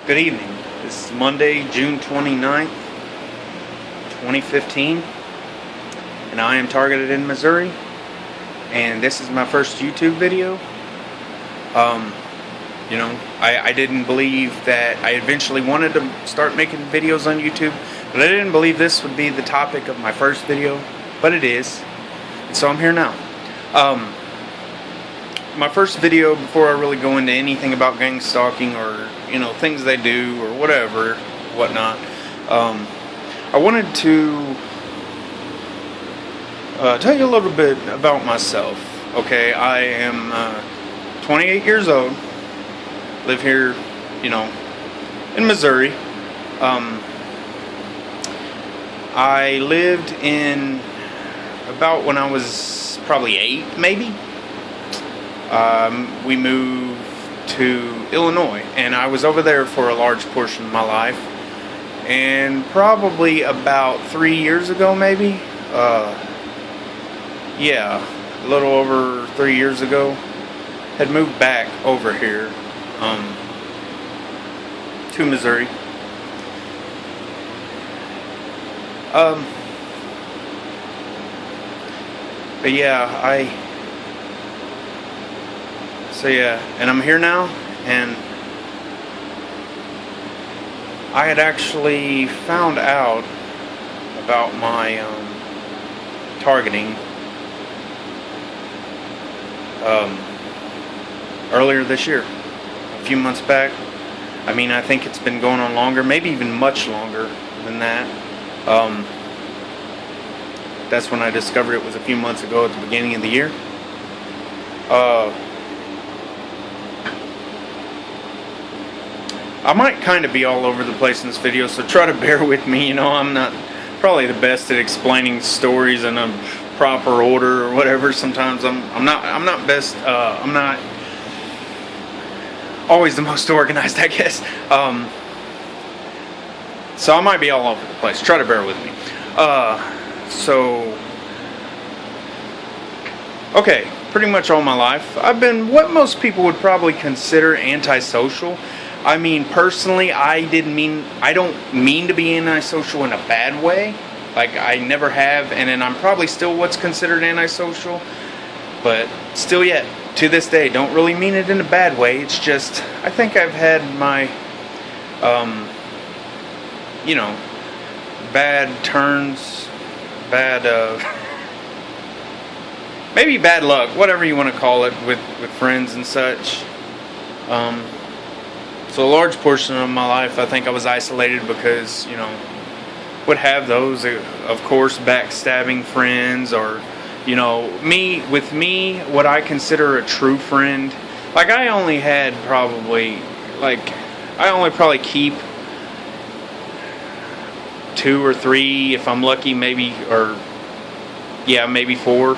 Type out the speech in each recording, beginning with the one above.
Good evening. This is Monday, June 29th, 2015, and I am targeted in Missouri, and this is my first YouTube video. I didn't believe that I eventually wanted to start making videos on YouTube, but I didn't believe this would be the topic of my first video, but it is, and so I'm here now. My first video, before I really go into anything about gang stalking or things they do or whatnot, I wanted to tell you a little bit about myself. Okay, I am 28 years old, live here, in Missouri. I lived in about when I was probably 8, maybe. We moved to Illinois, and I was over there for a large portion of my life. And probably about 3 years ago, maybe, a little over 3 years ago, had moved back over here to Missouri. And I'm here now, and I had actually found out about my targeting earlier this year, a few months back. I mean, I think it's been going on longer, maybe even much longer than that. That's when I discovered it was a few months ago at the beginning of the year. I might kind of be all over the place in this video, so try to bear with me. I'm not probably the best at explaining stories in a proper order or whatever. Sometimes I'm not always the most organized, I guess. So I might be all over the place. Try to bear with me. Okay, pretty much all my life I've been what most people would probably consider antisocial. I mean, personally, I don't mean to be antisocial in a bad way. Like, I never have, and then I'm probably still what's considered antisocial. But still yet, to this day, don't really mean it in a bad way. It's just, I think I've had my, bad turns, maybe bad luck, whatever you want to call it, with friends and such. So a large portion of my life, I think I was isolated because, would have those, of course, backstabbing friends, or, with me, what I consider a true friend. Like, I only probably keep 2 or 3, if I'm lucky, maybe 4.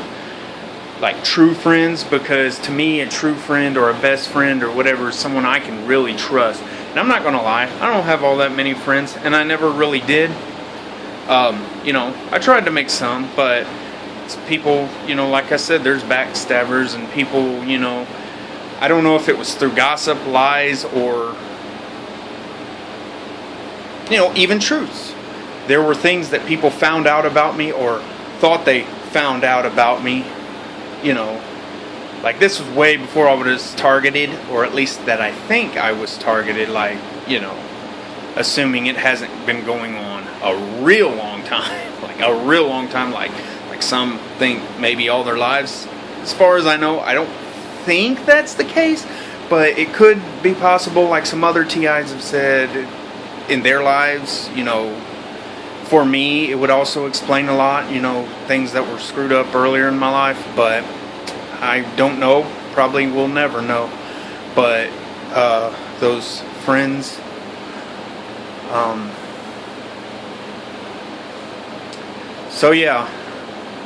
Like, true friends, because to me a true friend or a best friend or whatever is someone I can really trust. And I'm not gonna lie, I don't have all that many friends, and I never really did. I tried to make some, but it's people, like I said, there's backstabbers and people, I don't know if it was through gossip, lies, or even truths. There were things that people found out about me or thought they found out about me. Like, this was way before I was targeted, or at least that I think I was targeted, like, assuming it hasn't been going on a real long time, like some think maybe all their lives. As far as I know, I don't think that's the case, but it could be possible, like some other T.I.s have said in their lives. For me, it would also explain a lot, things that were screwed up earlier in my life, but I don't know, probably will never know. But those friends,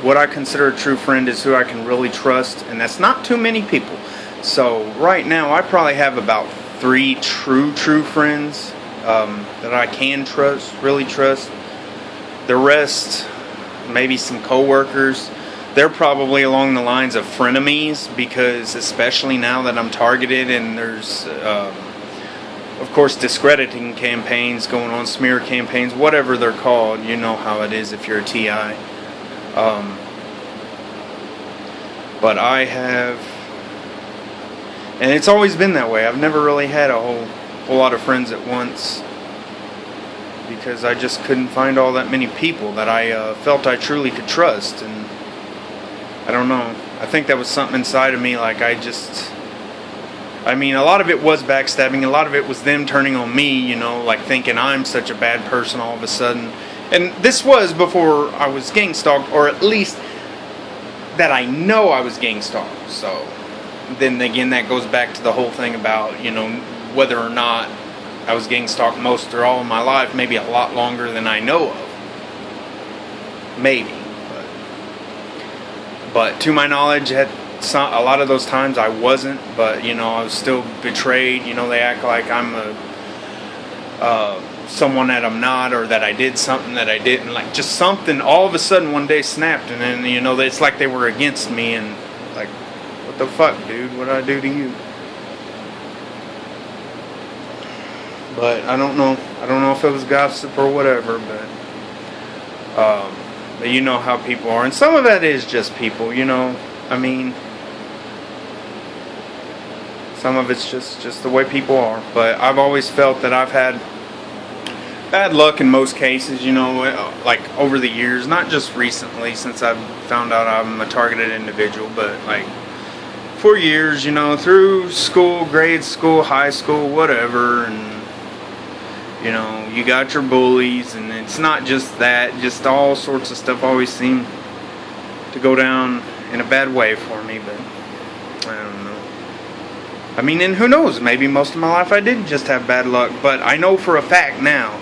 what I consider a true friend is who I can really trust, and that's not too many people. So right now, I probably have about 3 true friends that I can really trust. The rest, maybe some coworkers, they're probably along the lines of frenemies, because especially now that I'm targeted and there's of course, discrediting campaigns going on, smear campaigns, whatever they're called. You know how it is if you're a TI. But I have, and it's always been that way. I've never really had a whole lot of friends at once, because I just couldn't find all that many people that I felt I truly could trust. And I don't know. I think that was something inside of me. Like I mean, a lot of it was backstabbing. A lot of it was them turning on me, you know, like thinking I'm such a bad person all of a sudden. And this was before I was gang stalked, or at least that I know I was gang stalked. So then again, that goes back to the whole thing about, you know, whether or not I was gang stalked most or all of my life, maybe a lot longer than I know of. Maybe. But to my knowledge, a lot of those times I wasn't, but, you know, I was still betrayed. You know, they act like I'm someone that I'm not, or that I did something that I didn't. Like, just something all of a sudden one day snapped, and then, you know, it's like they were against me, and like, what the fuck, dude? What did I do to you? But I don't know. I don't know if it was gossip or whatever, but you know how people are. And some of that is just people, you know. I mean, some of it's just the way people are. But I've always felt that I've had bad luck in most cases, you know, like over the years. Not just recently, since I've found out I'm a targeted individual, but like for years, you know, through school, grade school, high school, whatever. And you know, you got your bullies, and it's not just that, just all sorts of stuff always seemed to go down in a bad way for me. But I don't know. I mean, and who knows, maybe most of my life I did just have bad luck. But I know for a fact now,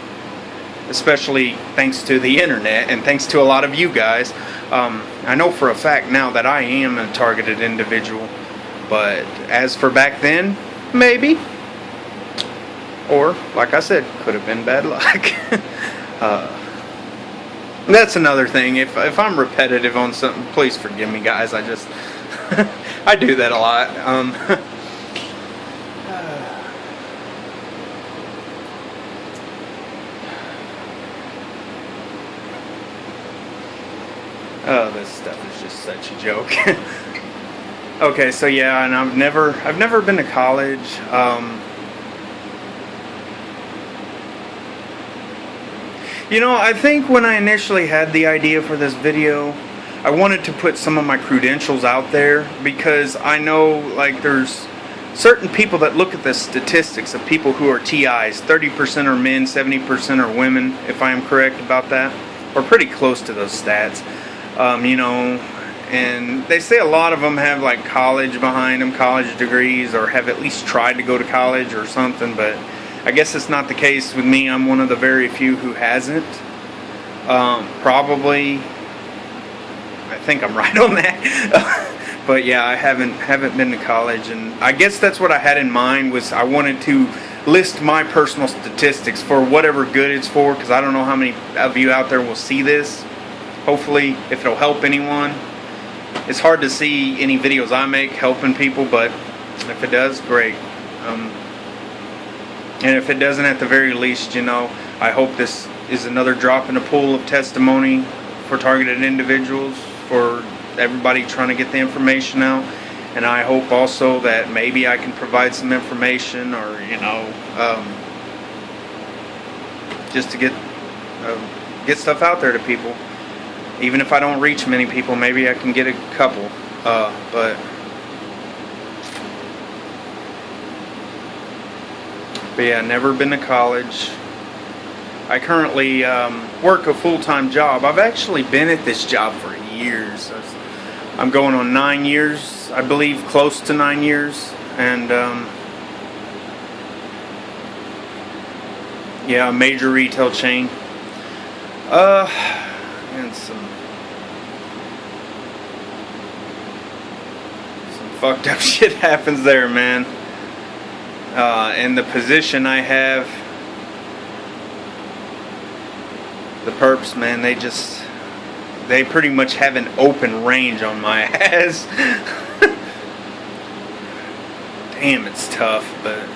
especially thanks to the internet and thanks to a lot of you guys, I know for a fact now that I am a targeted individual. But as for back then, maybe. Or, like I said, could have been bad luck. That's another thing. If I'm repetitive on something, please forgive me, guys. I just I do that a lot. Oh, this stuff is just such a joke. Okay, so yeah, and I've never been to college. You know, I think when I initially had the idea for this video, I wanted to put some of my credentials out there, because I know, like, there's certain people that look at the statistics of people who are TIs. 30% are men, 70% are women, if I am correct about that. Or pretty close to those stats. You know, and they say a lot of them have, like, college behind them, college degrees, or have at least tried to go to college or something, but I guess it's not the case with me. I'm one of the very few who hasn't. Probably, I think I'm right on that. But yeah, I haven't been to college, and I guess that's what I had in mind. Was I wanted to list my personal statistics for whatever good it's for, because I don't know how many of you out there will see this. Hopefully, if it'll help anyone. It's hard to see any videos I make helping people, but if it does, great. And if it doesn't, at the very least, you know, I hope this is another drop in the pool of testimony for targeted individuals, for everybody trying to get the information out. And I hope also that maybe I can provide some information, or, you know, just to get stuff out there to people. Even if I don't reach many people, maybe I can get a couple. But yeah, never been to college. I currently work a full-time job. I've actually been at this job for years. I'm going on 9 years, I believe, close to 9 years. And yeah, a major retail chain. And some fucked up shit happens there, man. And the position I have, the perps, man, they pretty much have an open range on my ass. Damn, it's tough, but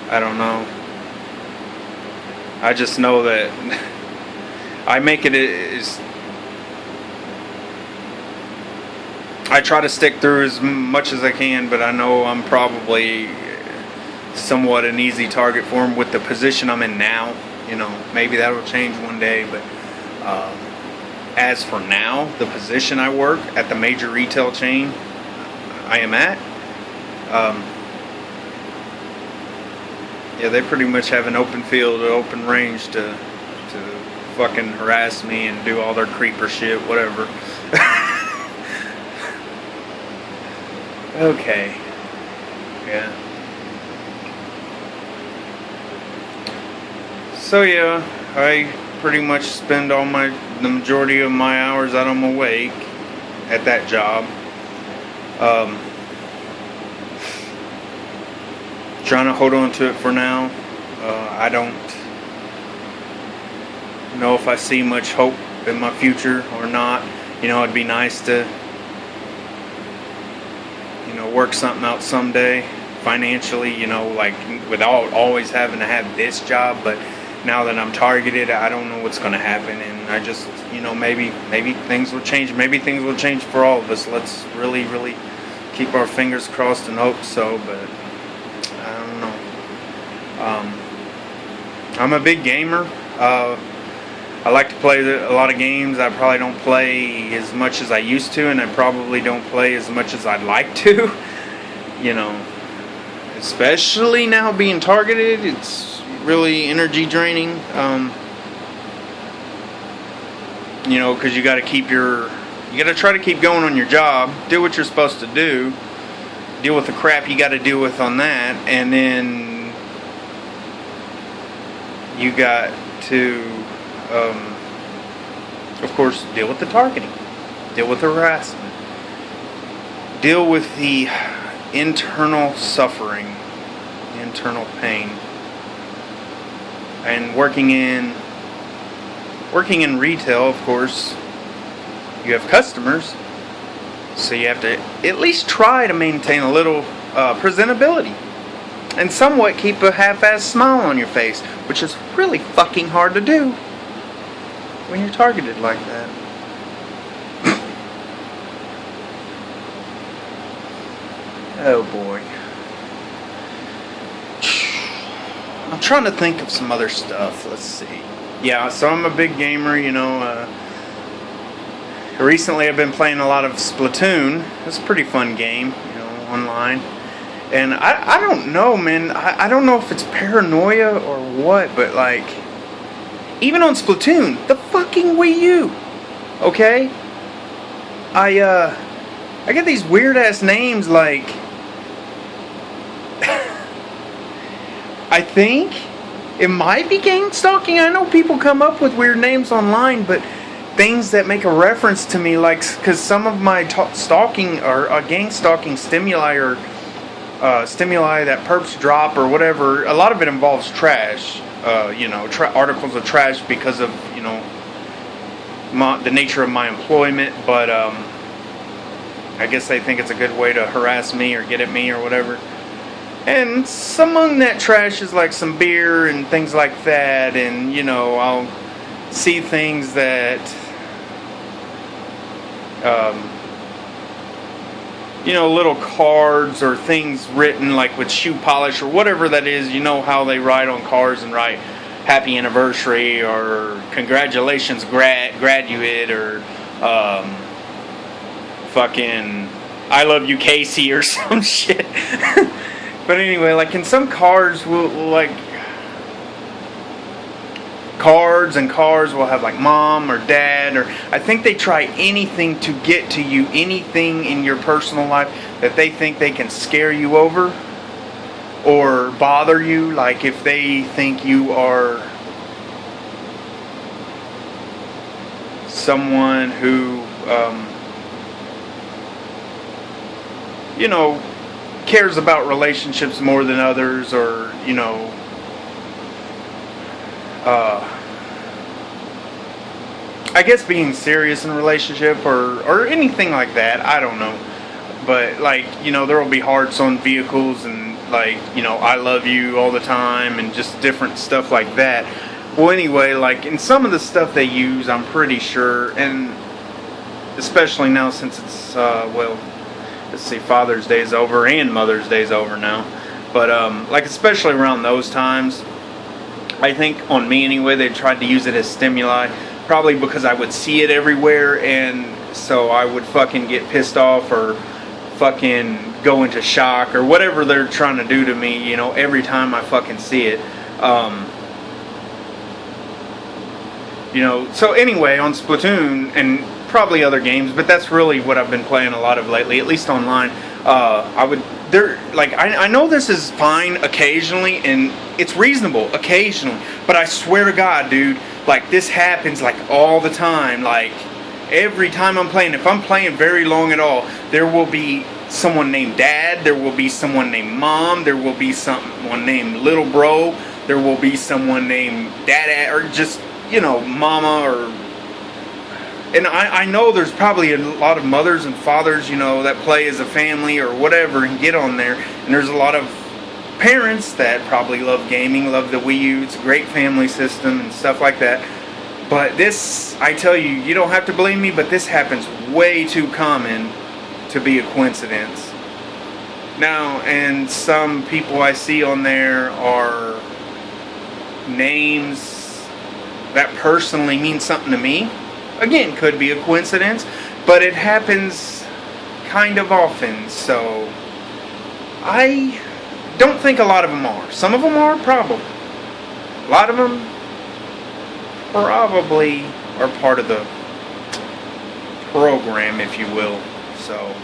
I don't know. I just know that I make it as I try to stick through as much as I can, but I know I'm probably somewhat an easy target for him with the position I'm in now. You know, maybe that'll change one day, but as for now, the position I work at the major retail chain I am at, yeah, they pretty much have an open field, an open range to fucking harass me and do all their creeper shit, whatever. Okay. Yeah. So yeah, I pretty much spend the majority of my hours that I'm awake at that job. Trying to hold on to it for now. I don't know if I see much hope in my future or not. You know, it'd be nice to, you know, work something out someday financially, you know, like without always having to have this job. But now that I'm targeted, I don't know what's going to happen, and I just, you know, maybe things will change. Maybe things will change for all of us. Let's really keep our fingers crossed and hope so. But I don't know. I'm a big gamer. I like to play a lot of games. I probably don't play as much as I used to, and I probably don't play as much as I'd like to. You know, especially now being targeted, it's really energy draining. You know, because you got to try to keep going on your job, do what you're supposed to do, deal with the crap you got to deal with on that, and then you got to, of course, deal with the targeting, deal with the harassment, deal with the internal suffering, the internal pain. And working in retail, of course, you have customers, so you have to at least try to maintain a little presentability and somewhat keep a half-assed smile on your face, which is really fucking hard to do when you're targeted like that. Oh boy. I'm trying to think of some other stuff. Let's see. Yeah, so I'm a big gamer, you know. Recently I've been playing a lot of Splatoon. It's a pretty fun game, you know, online. And I don't know, man. I don't know if it's paranoia or what, but like, even on Splatoon, the fucking Wii U, okay? I get these weird ass names like, I think it might be gang stalking. I know people come up with weird names online, but things that make a reference to me, like, because some of my stalking or gang stalking stimuli or stimuli that perps drop or whatever, a lot of it involves trash, you know, articles of trash because of, you know, the nature of my employment. But I guess they think it's a good way to harass me or get at me or whatever. And among that trash is like some beer and things like that, and you know, I'll see things that you know, little cards or things written like with shoe polish or whatever that is. You know how they write on cars and write happy anniversary or congratulations graduate or fucking I love you Casey or some shit. But anyway, like in some cars will like cards and cars will have like mom or dad, or I think they try anything to get to you, anything in your personal life that they think they can scare you over or bother you. Like if they think you are someone who you know, cares about relationships more than others, or you know, I guess being serious in a relationship or anything like that. I don't know, but like, you know, there will be hearts on vehicles and like, you know, I love you all the time and just different stuff like that. Well, anyway, like in some of the stuff they use, I'm pretty sure, and especially now since it's well, let's see, Father's Day is over and Mother's Day is over now, but like especially around those times, I think on me anyway, they tried to use it as stimuli, probably because I would see it everywhere, and so I would fucking get pissed off or fucking go into shock or whatever they're trying to do to me, you know, every time I fucking see it. You know, so anyway, on Splatoon and probably other games, but that's really what I've been playing a lot of lately, at least online. I know this is fine occasionally, and it's reasonable occasionally, but I swear to God, dude, like this happens like all the time. Like every time I'm playing, if I'm playing very long at all, there will be someone named Dad, there will be someone named Mom, there will be someone named Little Bro, there will be someone named Dad, or just, you know, Mama, or... And I know there's probably a lot of mothers and fathers, you know, that play as a family or whatever and get on there. And there's a lot of parents that probably love gaming, love the Wii U. It's a great family system and stuff like that. But this, I tell you, you don't have to believe me, but this happens way too common to be a coincidence. Now, and some people I see on there are names that personally mean something to me. Again, could be a coincidence, but it happens kind of often, so I don't think a lot of them are. Some of them are, probably. A lot of them probably are part of the program, if you will. So,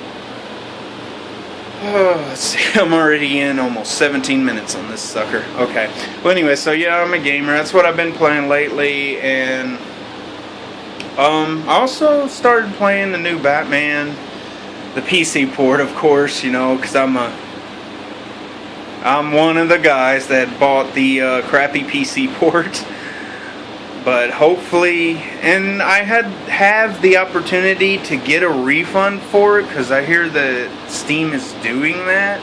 let's see, I'm already in almost 17 minutes on this sucker. Okay. Well, anyway, so yeah, I'm a gamer. That's what I've been playing lately, and I also started playing the new Batman, the PC port, of course, you know, because I'm one of the guys that bought the crappy PC port. But hopefully, and I have the opportunity to get a refund for it, because I hear that Steam is doing that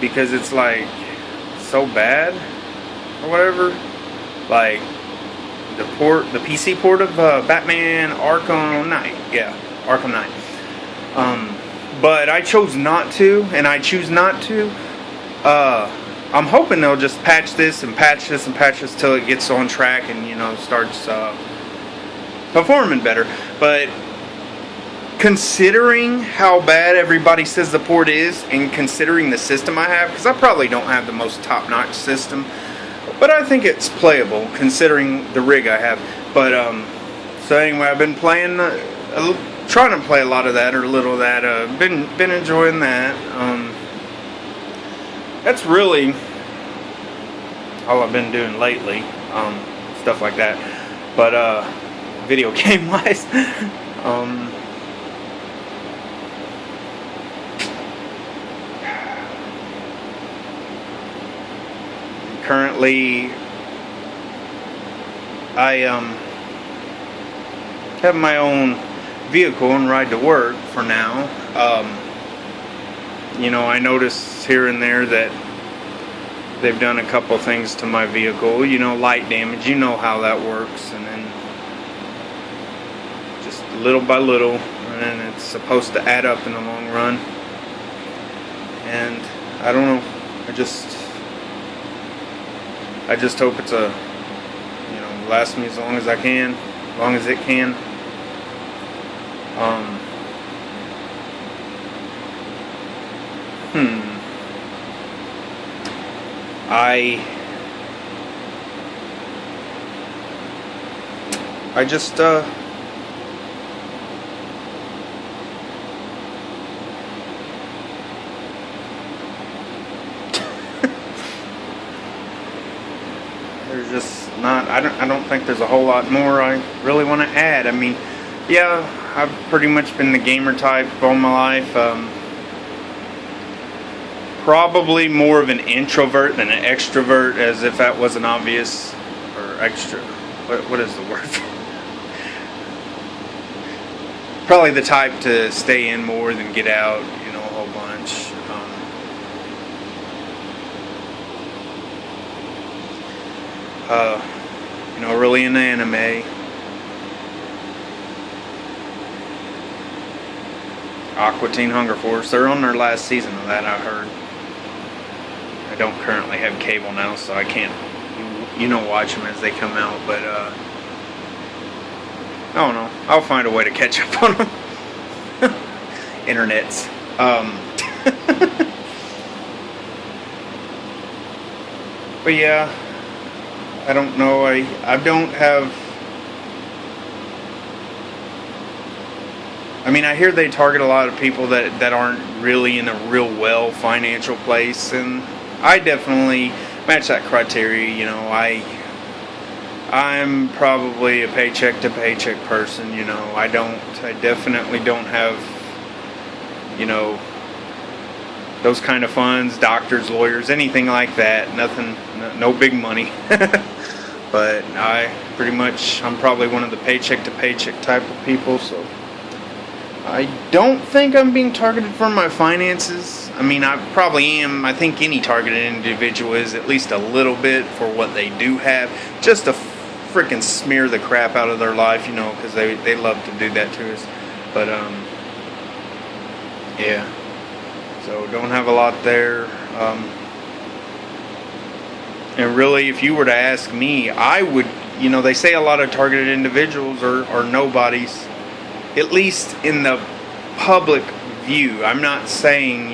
because it's like so bad or whatever. Like the PC port of Batman Arkham Knight, yeah, Arkham Knight. But I chose not to, and I choose not to. I'm hoping they'll just patch this and patch this and patch this till it gets on track and, you know, starts performing better. But considering how bad everybody says the port is, and considering the system I have, because I probably don't have the most top-notch system, but I think it's playable considering the rig I have. But so anyway, I've been playing, trying to play a lot of that, or a little of that. Been enjoying that. That's really all I've been doing lately, stuff like that. But video game wise, currently I have my own vehicle and ride to work for now. You know, I notice here and there that they've done a couple things to my vehicle, you know, light damage, you know how that works, and then just little by little, and it's supposed to add up in the long run. And I don't know, I just hope it's last me as long as I can, as long as it can. I just there's just not, I don't think there's a whole lot more I really want to add. I mean, yeah, I've pretty much been the gamer type all my life. Probably more of an introvert than an extrovert, as if that wasn't obvious, or extra. What is the word? Probably the type to stay in more than get out, you know, a whole bunch. Really into anime. Aqua Teen Hunger Force. They're on their last season of that, I heard. I don't currently have cable now, so I can't, watch them as they come out. But I don't know. I'll find a way to catch up on them. Internets. But yeah, I don't know. I don't have. I mean, I hear they target a lot of people that aren't really in a real well financial place, and I definitely match that criteria. I'm probably a paycheck to paycheck person. I definitely don't have, those kind of funds, doctors, lawyers, anything like that. Nothing, no big money. But I'm probably one of the paycheck to paycheck type of people, so I don't think I'm being targeted for my finances. I mean, I probably am. I think any targeted individual is at least a little bit for what they do have, just to freaking smear the crap out of their life, because they love to do that to us. But yeah. So don't have a lot there. And really, if you were to ask me, I would, they say a lot of targeted individuals are nobodies, at least in the public view. I'm not saying,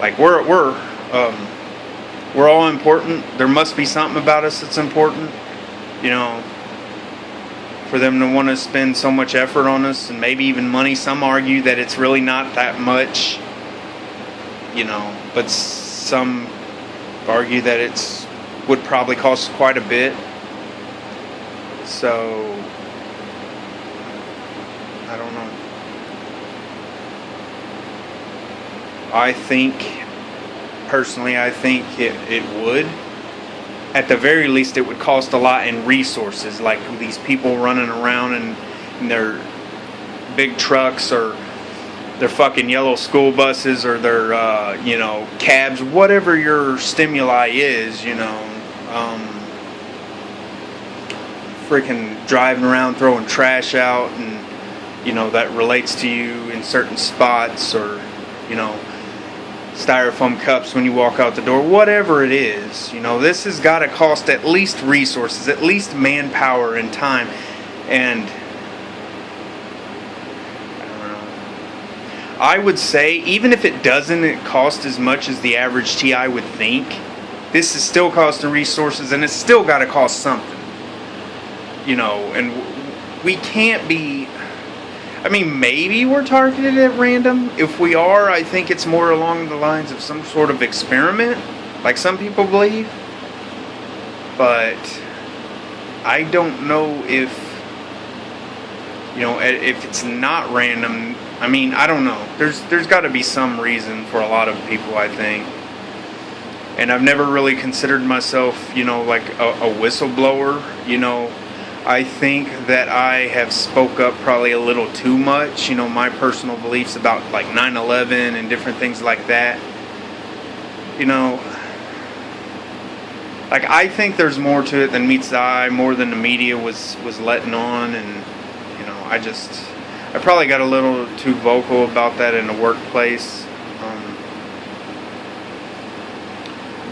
like we're all important. There must be something about us that's important, for them to want to spend so much effort on us and maybe even money. Some argue that it's really not that much, but some argue that would probably cost quite a bit. So I don't know. Personally, I think it would. At the very least, it would cost a lot in resources, like these people running around in their big trucks or their fucking yellow school buses or their, cabs, whatever your stimuli is, freaking driving around throwing trash out, and, that relates to you in certain spots, or, styrofoam cups when you walk out the door, whatever it is, this has got to cost at least resources, at least manpower and time. And I don't know. I would say, even if it doesn't cost as much as the average T.I. would think, this is still costing resources, and it's still got to cost something. And we can't be. I mean, maybe we're targeted at random. If we are, I think it's more along the lines of some sort of experiment, like some people believe. But I don't know if it's not random. I mean, I don't know. There's got to be some reason for a lot of people, I think. And I've never really considered myself, like a whistleblower, I think that I have spoke up probably a little too much, my personal beliefs about like 9/11 and different things like that. Like, I think there's more to it than meets the eye, more than the media was letting on, and I probably got a little too vocal about that in the workplace.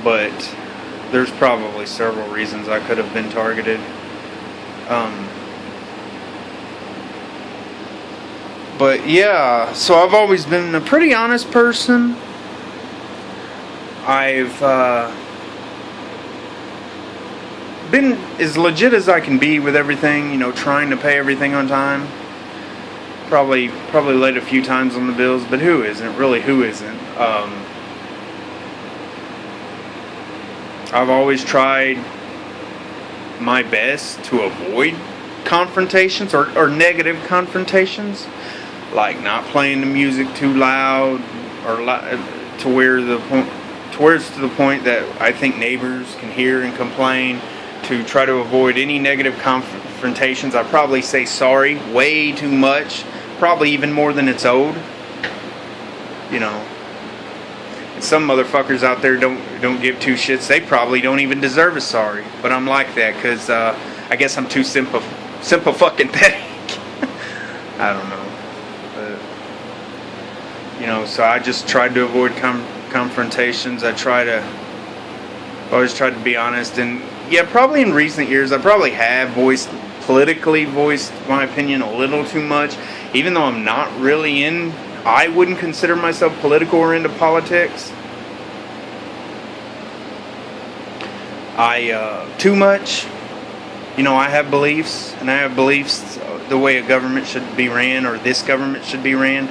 But there's probably several reasons I could have been targeted. But yeah, so I've always been a pretty honest person. I've been as legit as I can be with everything, trying to pay everything on time. Probably late a few times on the bills, but who isn't? Really, who isn't? I've always tried my best to avoid confrontations or negative confrontations, like not playing the music too loud, or to where it's to the point that I think neighbors can hear and complain. To try to avoid any negative confrontations, I probably say sorry way too much, probably even more than it's owed. And some motherfuckers out there don't give two shits. They probably don't even deserve a sorry. But I'm like that because I guess I'm too simple fucking pathetic. I don't know. But, so I just tried to avoid confrontations. Always tried to be honest. And yeah, probably in recent years, I probably have politically voiced my opinion a little too much. Even though I'm not really I wouldn't consider myself political or into politics. Too much. I have beliefs, and I have beliefs the way a government should be ran, or this government should be ran.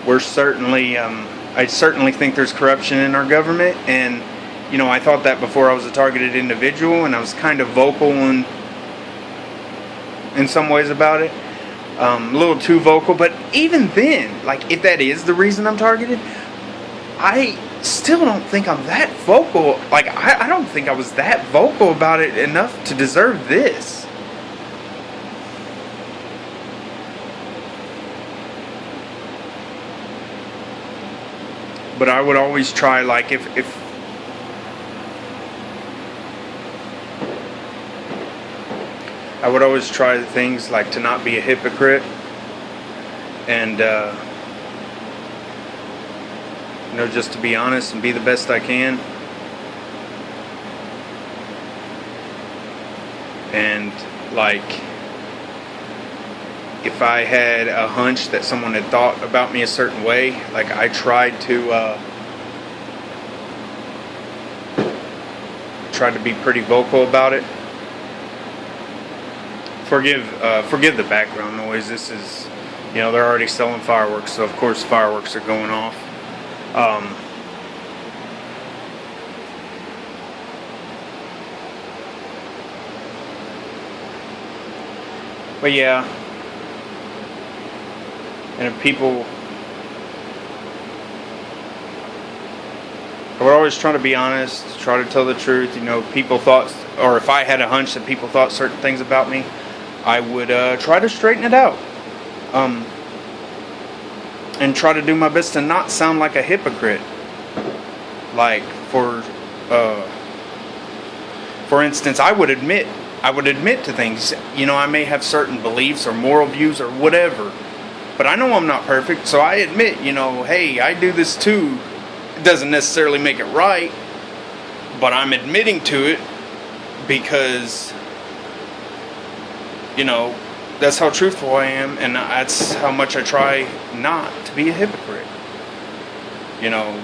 We're certainly, I certainly think there's corruption in our government, and, I thought that before I was a targeted individual, and I was kind of vocal in some ways about it. A little too vocal, but even then, if that is the reason I'm targeted, I still don't think I'm that vocal. I don't think I was that vocal about it enough to deserve this. But I would always try, if I would always try things to not be a hypocrite, and just to be honest and be the best I can. And if I had a hunch that someone had thought about me a certain way, I tried to be pretty vocal about it. Forgive the background noise. This is, they're already selling fireworks, so of course fireworks are going off. But yeah, and if people, I would always try to be honest, try to tell the truth. People thought, or if I had a hunch that people thought certain things about me, I would try to straighten it out. And try to do my best to not sound like a hypocrite. For instance, I would admit to things. I may have certain beliefs or moral views or whatever, but I know I'm not perfect, so I admit, hey, I do this too. It doesn't necessarily make it right, but I'm admitting to it because, that's how truthful I am, and that's how much I try not to be a hypocrite.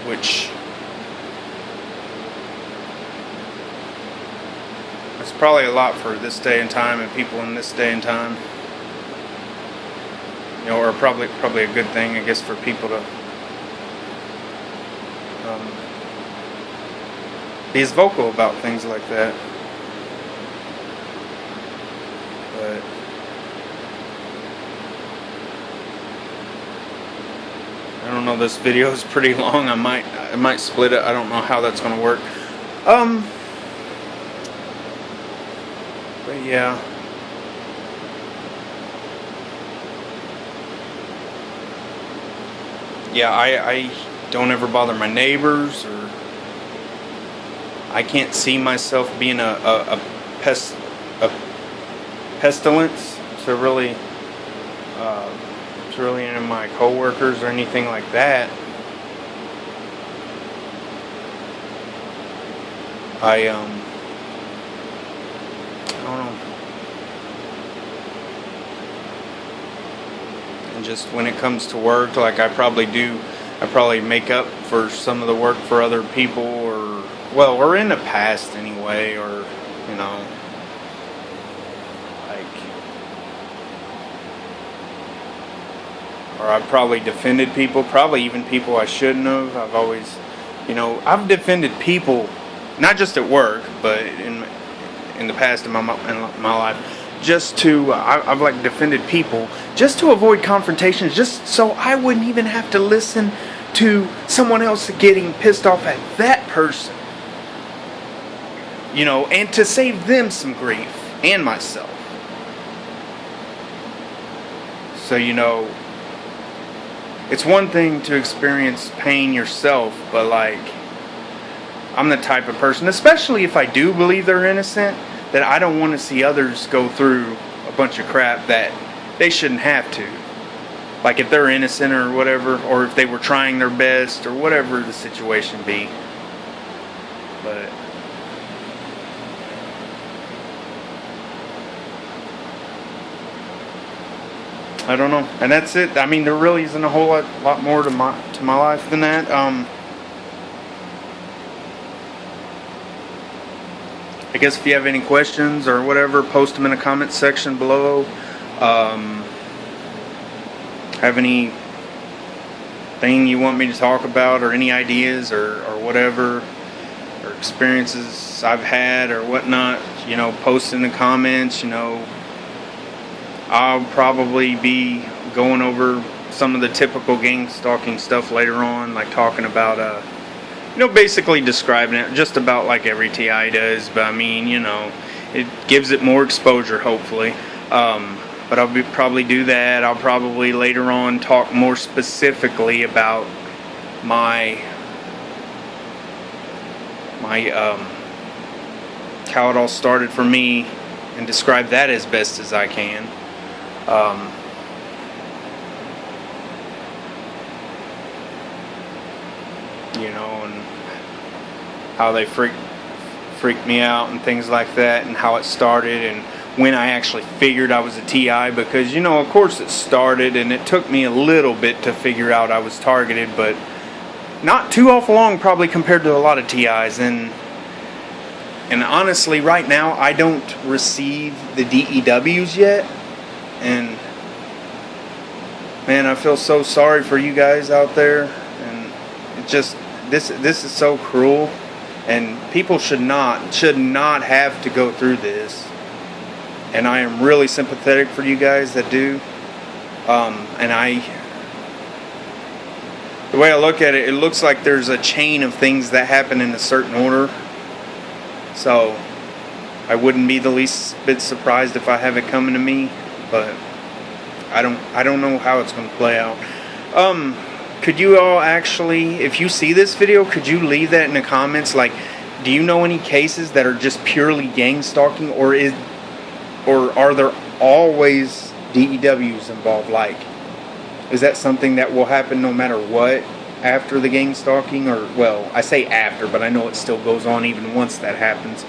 Which it's probably a lot for this day and time and people in this day and time. Or probably a good thing, I guess, for people to be as vocal about things like that. But I don't know. This video is pretty long. I might split it. I don't know how that's going to work. But yeah. Yeah, I don't ever bother my neighbors, or I can't see myself being a pestilence to really any of my coworkers or anything like that. I don't know. And just when it comes to work, I probably make up for some of the work for other people, or in the past anyway, or or I've probably defended people, probably even people I shouldn't have. I've always, I've defended people, not just at work, but in the past in my life. I've defended people just to avoid confrontations, just so I wouldn't even have to listen to someone else getting pissed off at that person. And to save them some grief, and myself. So, it's one thing to experience pain yourself, but like, I'm the type of person, especially if I do believe they're innocent, that I don't want to see others go through a bunch of crap that they shouldn't have to. Like if they're innocent or whatever, or if they were trying their best or whatever the situation be. But I don't know. And that's it. I mean, there really isn't a whole lot more to my life than that. I guess if you have any questions or whatever, post them in the comments section below. Have any thing you want me to talk about, or any ideas or whatever, or experiences I've had or whatnot, you know, post in the comments. You know, I'll probably be going over some of the typical gang stalking stuff later on, like talking about you know, basically describing it just about like every TI does, but I mean, you know, it gives it more exposure, hopefully. But I'll probably do that. I'll probably later on talk more specifically about my how it all started for me, and describe that as best as I can. You know, and how they freaked me out and things like that, and how it started, and when I actually figured I was a TI, because, you know, of course it started, and it took me a little bit to figure out I was targeted, but not too awful long probably compared to a lot of TIs. And honestly, right now I don't receive the DEWs yet, and man, I feel so sorry for you guys out there. And it just, this is so cruel, and people should not have to go through this. And I am really sympathetic for you guys that do. And the way I look at it, it looks like there's a chain of things that happen in a certain order. So I wouldn't be the least bit surprised if I have it coming to me, but I don't know how it's going to play out. Could you all actually, if you see this video, could you leave that in the comments? Like, do you know any cases that are just purely gang stalking, or are there always DEWs involved? Like, is that something that will happen no matter what after the gang stalking? Or, well, I say after, but I know it still goes on even once that happens,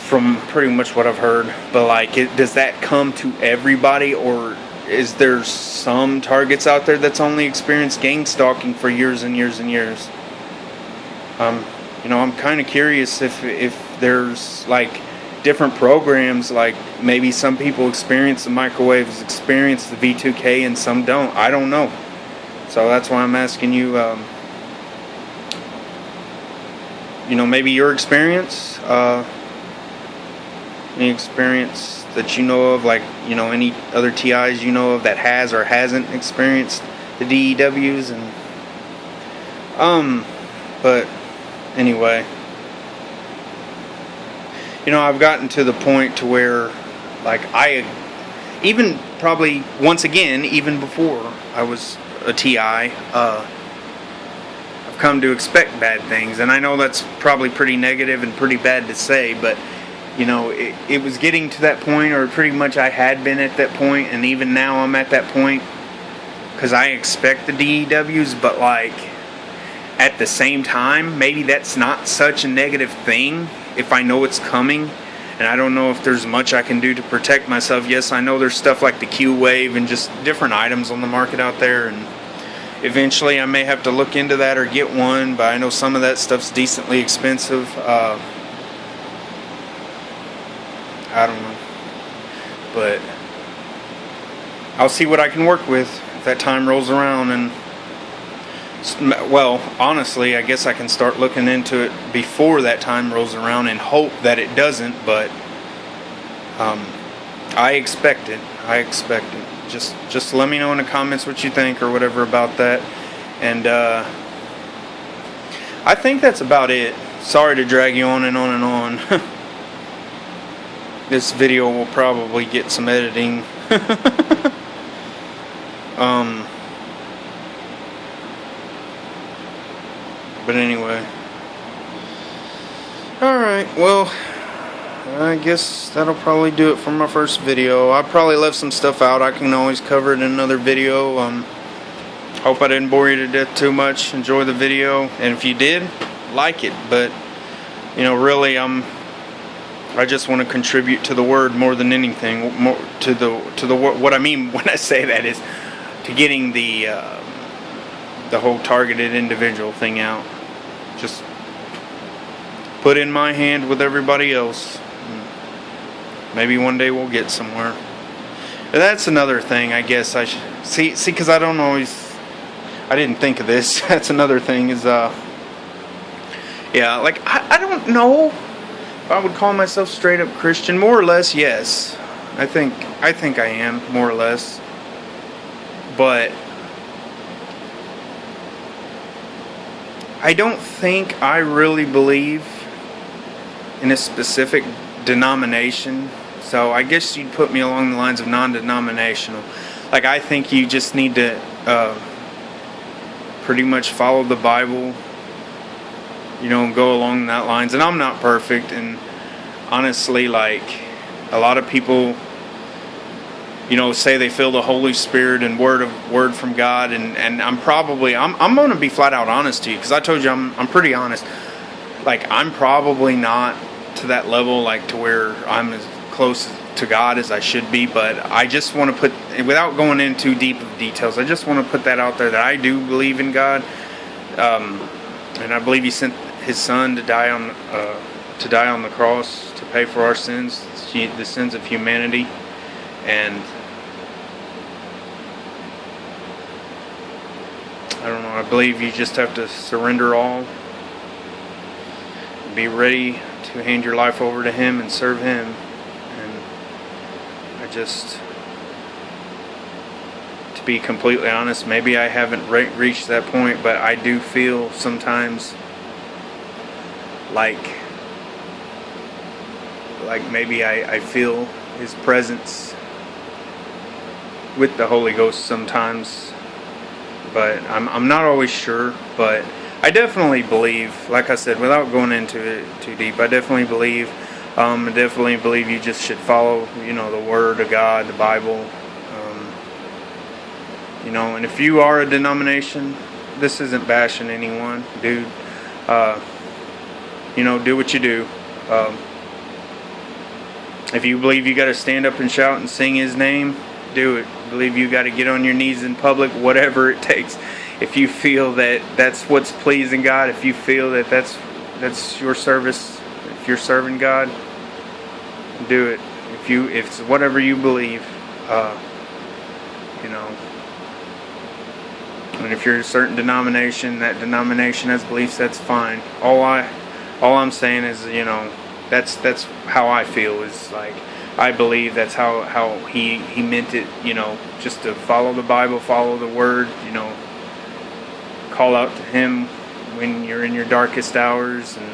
from pretty much what I've heard. But like, does that come to everybody, or is there some targets out there that's only experienced gang stalking for years and years and years? You know, I'm kind of curious if there's like different programs, like maybe some people experience the microwaves, experience the V2K, and some don't. I don't know. So that's why I'm asking you, you know, maybe your experience, any experience that you know of, like, you know, any other TIs you know of that has or hasn't experienced the DEWs. And but anyway, you know, I've gotten to the point to where, like, I even probably once again, even before I was a TI, I've come to expect bad things. And I know that's probably pretty negative and pretty bad to say, but you know, it was getting to that point, or pretty much I had been at that point, and even now I'm at that point, because I expect the DEWs, but like, at the same time, maybe that's not such a negative thing if I know it's coming, and I don't know if there's much I can do to protect myself. Yes, I know there's stuff like the Q-Wave and just different items on the market out there, and eventually I may have to look into that or get one, but I know some of that stuff's decently expensive. I don't know, but I'll see what I can work with if that time rolls around. And well, honestly, I guess I can start looking into it before that time rolls around and hope that it doesn't, but I expect it. Just let me know in the comments what you think or whatever about that. And I think that's about it. Sorry to drag you on and on and on. This video will probably get some editing. But anyway. Alright, well, I guess that'll probably do it for my first video. I probably left some stuff out. I can always cover it in another video. Hope I didn't bore you to death too much. Enjoy the video. And if you did, like it. But, really, I just want to contribute to the word more than anything. More to the what I mean when I say that is to getting the whole targeted individual thing out. Just put in my hand with everybody else. Maybe one day we'll get somewhere. And that's another thing, I guess I should see because I didn't think of this. That's another thing is I don't know if I would call myself straight up Christian. More or less, yes. I think I am, more or less. But I don't think I really believe in a specific denomination. So I guess you'd put me along the lines of non-denominational. Like, I think you just need to pretty much follow the Bible, and go along that lines. And I'm not perfect, and honestly, like, a lot of people, say they feel the Holy Spirit and word from God, and I'm going to be flat out honest to you, because I told you I'm pretty honest. Like, I'm probably not to that level, like to where I'm as close to God as I should be, but I just want to put, without going into deep details, I just want to put that out there that I do believe in God, and I believe He sent His Son to die on the cross to pay for our sins, the sins of humanity, and I don't know. I believe you just have to surrender all, be ready to hand your life over to Him and serve Him. To be completely honest, maybe I haven't reached that point, but I do feel sometimes like maybe I feel His presence with the Holy Ghost sometimes, but I'm not always sure. But I definitely believe, like I said, without going into it too deep, I definitely believe you just should follow, the Word of God, the Bible. And if you are a denomination, this isn't bashing anyone, dude. Do what you do. If you believe you got to stand up and shout and sing His name, do it. Believe you got to get on your knees in public, whatever it takes. If you feel that that's what's pleasing God, if you feel that that's your service, if you're serving God, do it. If it's whatever you believe, and if you're a certain denomination, that denomination has beliefs, that's fine. All I'm saying is, that's how I feel. Is like, I believe that's how he meant it. Just to follow the Bible, follow the Word. Call out to Him when you're in your darkest hours, and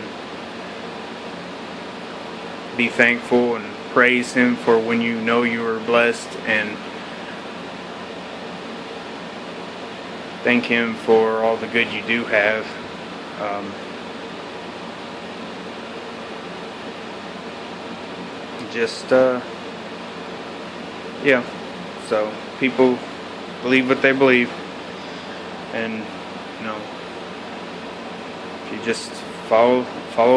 be thankful and praise Him for when you know you are blessed, and thank Him for all the good you do have. So people believe what they believe, and if you just follow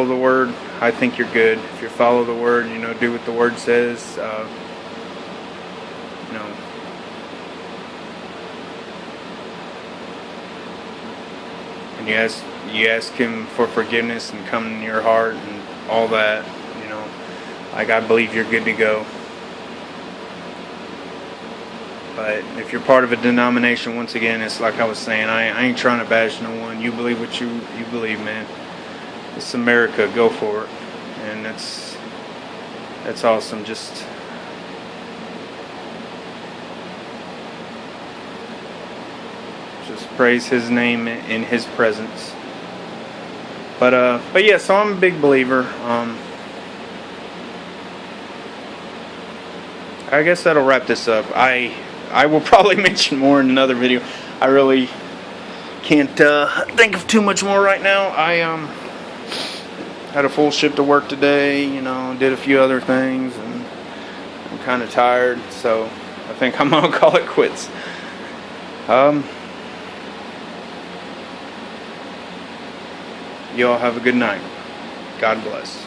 the Word, I think you're good. If you follow the Word, do what the Word says, and you ask Him for forgiveness and come in your heart and all that, I believe you're good to go. But if you're part of a denomination, once again, it's like I was saying, I ain't trying to bash no one. You believe what you believe, man. It's America, go for it. And that's awesome. Just praise His name in His presence. But yeah, so I'm a big believer. I guess that'll wrap this up. I will probably mention more in another video. I really can't think of too much more right now. I had a full shift of work today, did a few other things, and I'm kind of tired, so I think I'm gonna call it quits. You all have a good night. God bless.